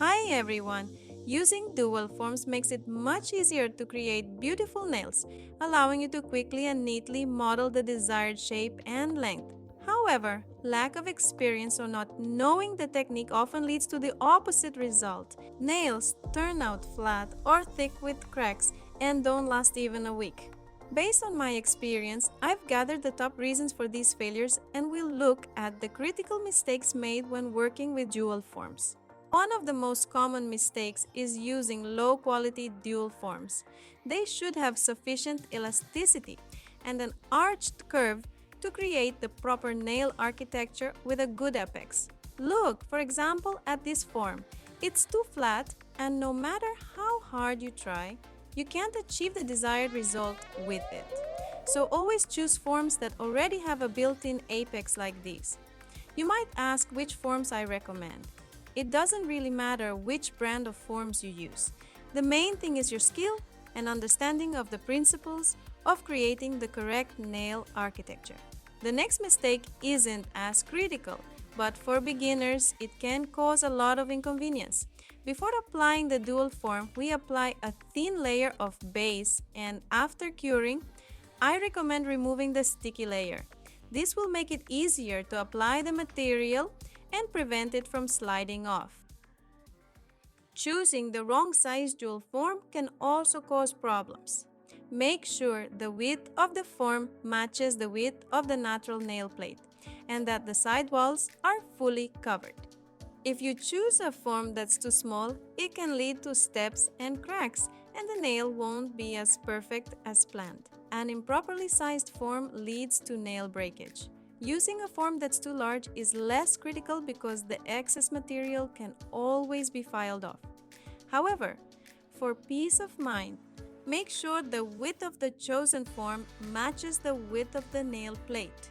Hi everyone! Using dual forms makes it much easier to create beautiful nails, allowing you to quickly and neatly model the desired shape and length. However, lack of experience or not knowing the technique often leads to the opposite result. Nails turn out flat or thick with cracks and don't last even a week. Based on my experience, I've gathered the top reasons for these failures and we'll look at the critical mistakes made when working with dual forms. One of the most common mistakes is using low-quality dual forms. They should have sufficient elasticity and an arched curve to create the proper nail architecture with a good apex. Look, for example, at this form. It's too flat, and no matter how hard you try, you can't achieve the desired result with it. So always choose forms that already have a built-in apex like these. You might ask which forms I recommend. It doesn't really matter which brand of forms you use. The main thing is your skill and understanding of the principles of creating the correct nail architecture. The next mistake isn't as critical, but for beginners, it can cause a lot of inconvenience. Before applying the dual form, we apply a thin layer of base, and after curing, I recommend removing the sticky layer. This will make it easier to apply the material and prevent it from sliding off. Choosing the wrong size dual form can also cause problems. Make sure the width of the form matches the width of the natural nail plate and that the sidewalls are fully covered. If you choose a form that's too small, it can lead to steps and cracks, and the nail won't be as perfect as planned. An improperly sized form leads to nail breakage. Using a form that's too large is less critical because the excess material can always be filed off. However, for peace of mind, make sure the width of the chosen form matches the width of the nail plate.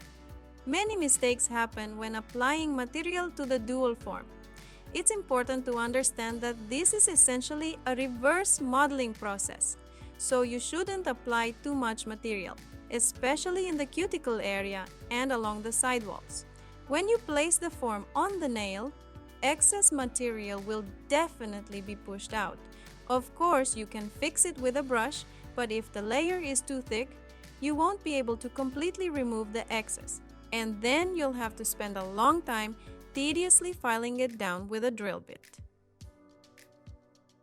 Many mistakes happen when applying material to the dual form. It's important to understand that this is essentially a reverse modeling process, so you shouldn't apply too much material, especially in the cuticle area and along the sidewalls. When you place the form on the nail, excess material will definitely be pushed out. Of course, you can fix it with a brush, but if the layer is too thick, you won't be able to completely remove the excess, and then you'll have to spend a long time tediously filing it down with a drill bit.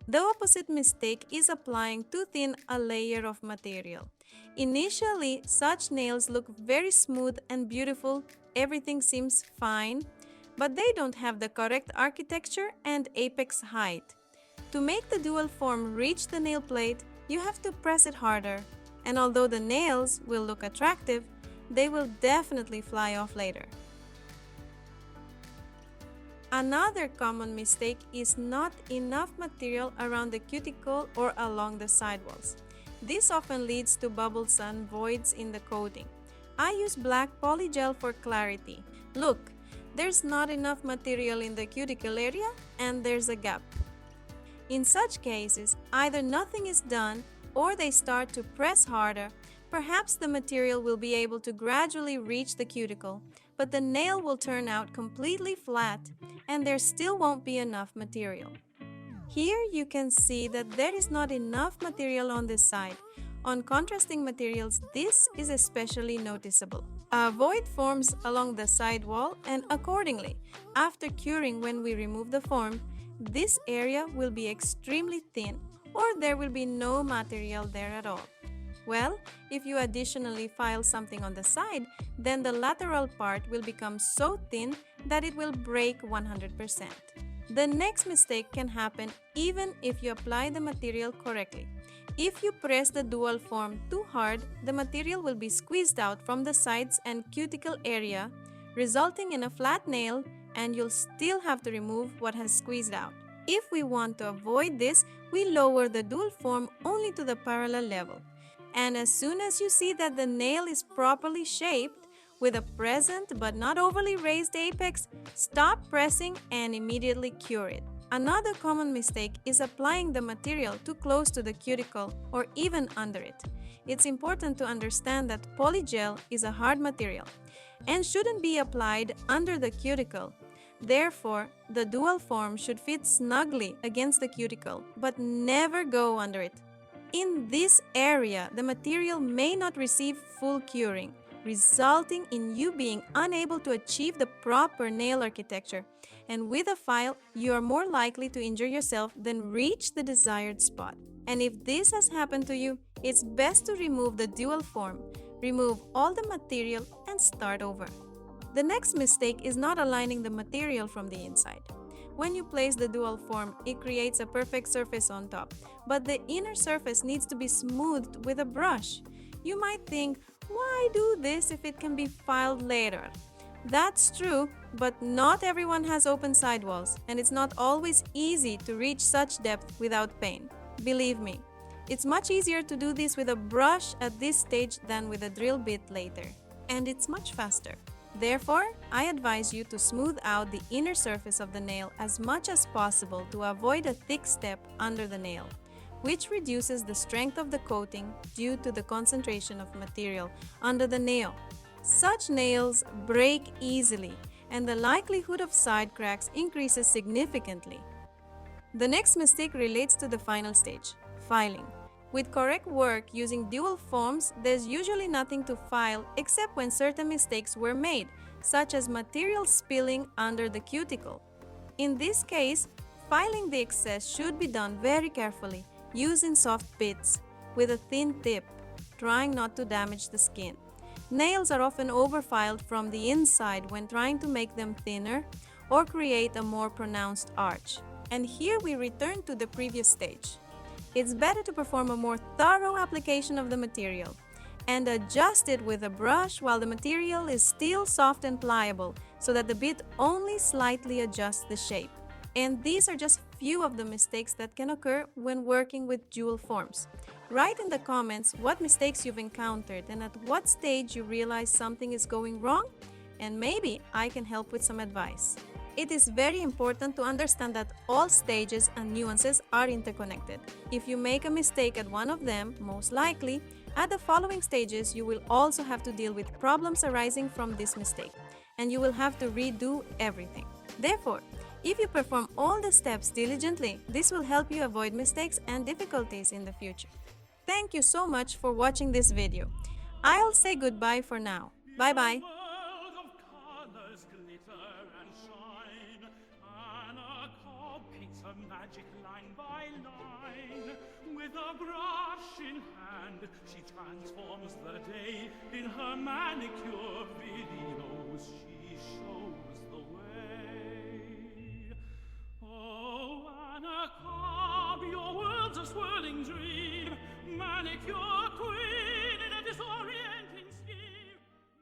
The opposite mistake is applying too thin a layer of material. Initially, such nails look very smooth and beautiful, everything seems fine, but they don't have the correct architecture and apex height. To make the dual form reach the nail plate, you have to press it harder, and although the nails will look attractive, they will definitely fly off later. Another common mistake is not enough material around the cuticle or along the sidewalls. This often leads to bubbles and voids in the coating. I use black polygel for clarity. Look, there's not enough material in the cuticle area and there's a gap. In such cases, either nothing is done or they start to press harder. Perhaps the material will be able to gradually reach the cuticle, but the nail will turn out completely flat and there still won't be enough material. Here you can see that there is not enough material on this side. On contrasting materials, this is especially noticeable. A void forms along the side wall, and accordingly, after curing when we remove the form, this area will be extremely thin or there will be no material there at all. Well, if you additionally file something on the side, then the lateral part will become so thin that it will break 100%. The next mistake can happen even if you apply the material correctly. If you press the dual form too hard, the material will be squeezed out from the sides and cuticle area, resulting in a flat nail, and you'll still have to remove what has squeezed out. If we want to avoid this, we lower the dual form only to the parallel level. And as soon as you see that the nail is properly shaped, with a present but not overly raised apex, stop pressing and immediately cure it. Another common mistake is applying the material too close to the cuticle or even under it. It's important to understand that polygel is a hard material and shouldn't be applied under the cuticle. Therefore, the dual form should fit snugly against the cuticle, but never go under it. In this area, the material may not receive full curing, resulting in you being unable to achieve the proper nail architecture. And with a file, you are more likely to injure yourself than reach the desired spot. And if this has happened to you, it's best to remove the dual form, remove all the material, and start over. The next mistake is not aligning the material from the inside. When you place the dual form, it creates a perfect surface on top, but the inner surface needs to be smoothed with a brush. You might think, why do this if it can be filed later? That's true, but not everyone has open sidewalls, and it's not always easy to reach such depth without pain. Believe me, it's much easier to do this with a brush at this stage than with a drill bit later, and it's much faster. Therefore, I advise you to smooth out the inner surface of the nail as much as possible to avoid a thick step under the nail, which reduces the strength of the coating due to the concentration of material under the nail. Such nails break easily, and the likelihood of side cracks increases significantly. The next mistake relates to the final stage, filing. With correct work using dual forms, there's usually nothing to file except when certain mistakes were made, such as material spilling under the cuticle. In this case, filing the excess should be done very carefully, using soft bits with a thin tip, trying not to damage the skin. Nails are often overfiled from the inside when trying to make them thinner or create a more pronounced arch. And here we return to the previous stage. It's better to perform a more thorough application of the material and adjust it with a brush while the material is still soft and pliable so that the bit only slightly adjusts the shape. And these are just few of the mistakes that can occur when working with dual forms. Write in the comments what mistakes you've encountered and at what stage you realize something is going wrong, and maybe I can help with some advice. It is very important to understand that all stages and nuances are interconnected. If you make a mistake at one of them, most likely, at the following stages you will also have to deal with problems arising from this mistake, and you will have to redo everything. Therefore, if you perform all the steps diligently, this will help you avoid mistakes and difficulties in the future. Thank you so much for watching this video. I'll say goodbye for now. Bye-bye. Magic line by line, with a brush in hand, she transforms the day in her manicure videos. She shows